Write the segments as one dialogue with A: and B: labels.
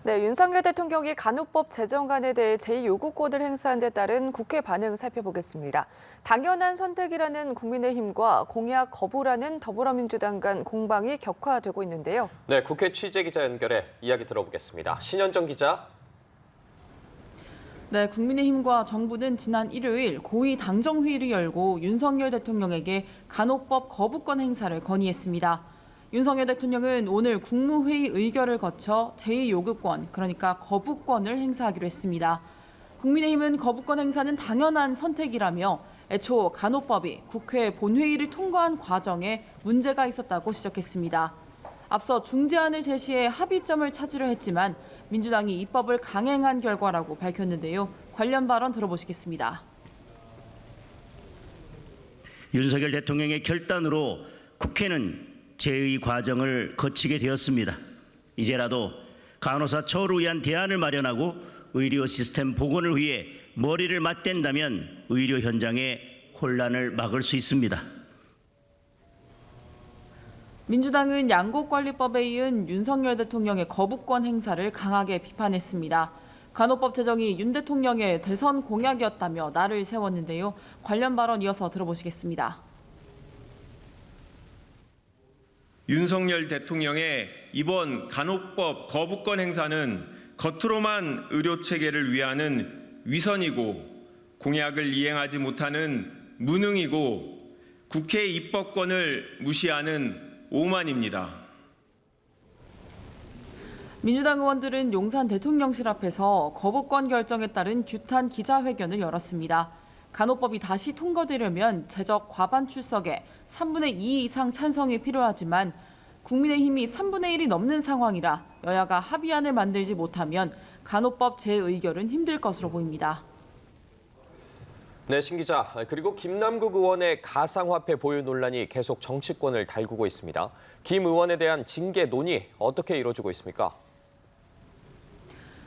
A: 네, 윤석열 대통령이 간호법 제정안에 대해 제2요구권을 행사한 데 따른 국회 반응 살펴보겠습니다. 당연한 선택이라는 국민의힘과 공약 거부라는 더불어민주당 간 공방이 격화되고 있는데요.
B: 네, 국회 취재기자 연결해 이야기 들어보겠습니다. 신현정 기자.
C: 네, 국민의힘과 정부는 지난 일요일 고위 당정회의를 열고 윤석열 대통령에게 간호법 거부권 행사를 건의했습니다. 윤석열 대통령은 오늘 국무회의 의결을 거쳐 제2요구권, 그러니까 거부권을 행사하기로 했습니다. 국민의힘은 거부권 행사는 당연한 선택이라며 애초 간호법이 국회 본회의를 통과한 과정에 문제가 있었다고 지적했습니다. 앞서 중재안을 제시해 합의점을 찾으려 했지만 민주당이 입법을 강행한 결과라고 밝혔는데요. 관련 발언 들어보시겠습니다.
D: 윤석열 대통령의 결단으로 국회는 제의 과정을 거치게 되었습니다. 이제라도 간호사 처우를 위한 대안을 마련하고 의료 시스템 복원을 위해 머리를 맞댄다면 의료 현장의 혼란을 막을 수 있습니다.
C: 민주당은 양곡관리법에 이은 윤석열 대통령의 거부권 행사를 강하게 비판했습니다. 간호법 제정이 윤 대통령의 대선 공약이었다며 날을 세웠는데요. 관련 발언 이어서 들어보시겠습니다.
E: 윤석열 대통령의 이번 간호법 거부권 행사는 겉으로만 의료체계를 위하는 위선이고 공약을 이행하지 못하는 무능이고 국회 입법권을 무시하는 오만입니다.
C: 민주당 의원들은 용산 대통령실 앞에서 거부권 결정에 따른 규탄 기자회견을 열었습니다. 간호법이 다시 통과되려면 재적 과반 출석에 3분의 2 이상 찬성이 필요하지만 국민의힘이 3분의 1이 넘는 상황이라 여야가 합의안을 만들지 못하면 간호법 재의결은 힘들 것으로 보입니다.
B: 네, 신 기자. 그리고 김남국 의원의 가상화폐 보유 논란이 계속 정치권을 달구고 있습니다. 김 의원에 대한 징계 논의 어떻게 이루어지고 있습니까?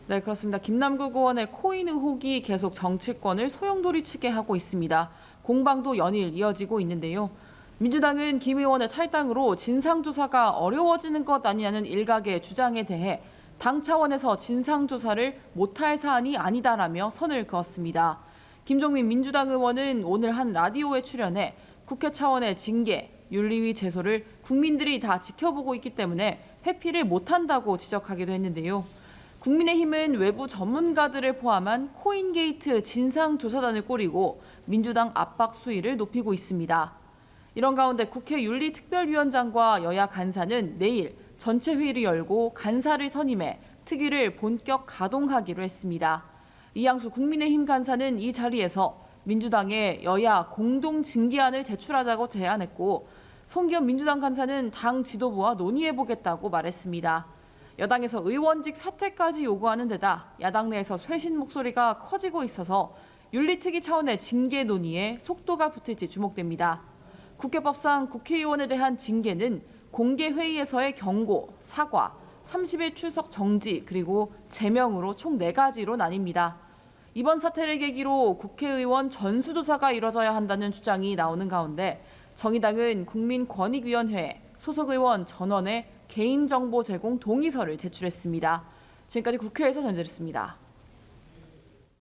C: 네, 그렇습니다. 김남국 의원의 코인 의혹이 계속 정치권을 소용돌이치게 하고 있습니다. 공방도 연일 이어지고 있는데요. 민주당은 김 의원의 탈당으로 진상조사가 어려워지는 것 아니냐는 일각의 주장에 대해 당 차원에서 진상조사를 못할 사안이 아니다라며 선을 그었습니다. 김종민 민주당 의원은 오늘 한 라디오에 출연해 국회 차원의 징계, 윤리위 제소를 국민들이 다 지켜보고 있기 때문에 회피를 못한다고 지적하기도 했는데요. 국민의힘은 외부 전문가들을 포함한 코인게이트 진상조사단을 꾸리고 민주당 압박 수위를 높이고 있습니다. 이런 가운데 국회 윤리특별위원장과 여야 간사는 내일 전체 회의를 열고 간사를 선임해 특위를 본격 가동하기로 했습니다. 이양수 국민의힘 간사는 이 자리에서 민주당에 여야 공동 징계안을 제출하자고 제안했고 송기현 민주당 간사는 당 지도부와 논의해보겠다고 말했습니다. 여당에서 의원직 사퇴까지 요구하는 데다 야당 내에서 쇄신 목소리가 커지고 있어서 윤리특위 차원의 징계 논의에 속도가 붙을지 주목됩니다. 국회법상 국회의원에 대한 징계는 공개회의에서의 경고, 사과, 30일 출석 정지, 그리고 제명으로 총 4가지로 나뉩니다. 이번 사태를 계기로 국회의원 전수조사가 이뤄져야 한다는 주장이 나오는 가운데 정의당은 국민권익위원회에 소속 의원 전원의 개인정보 제공 동의서를 제출했습니다. 지금까지 국회에서 전해드렸습니다.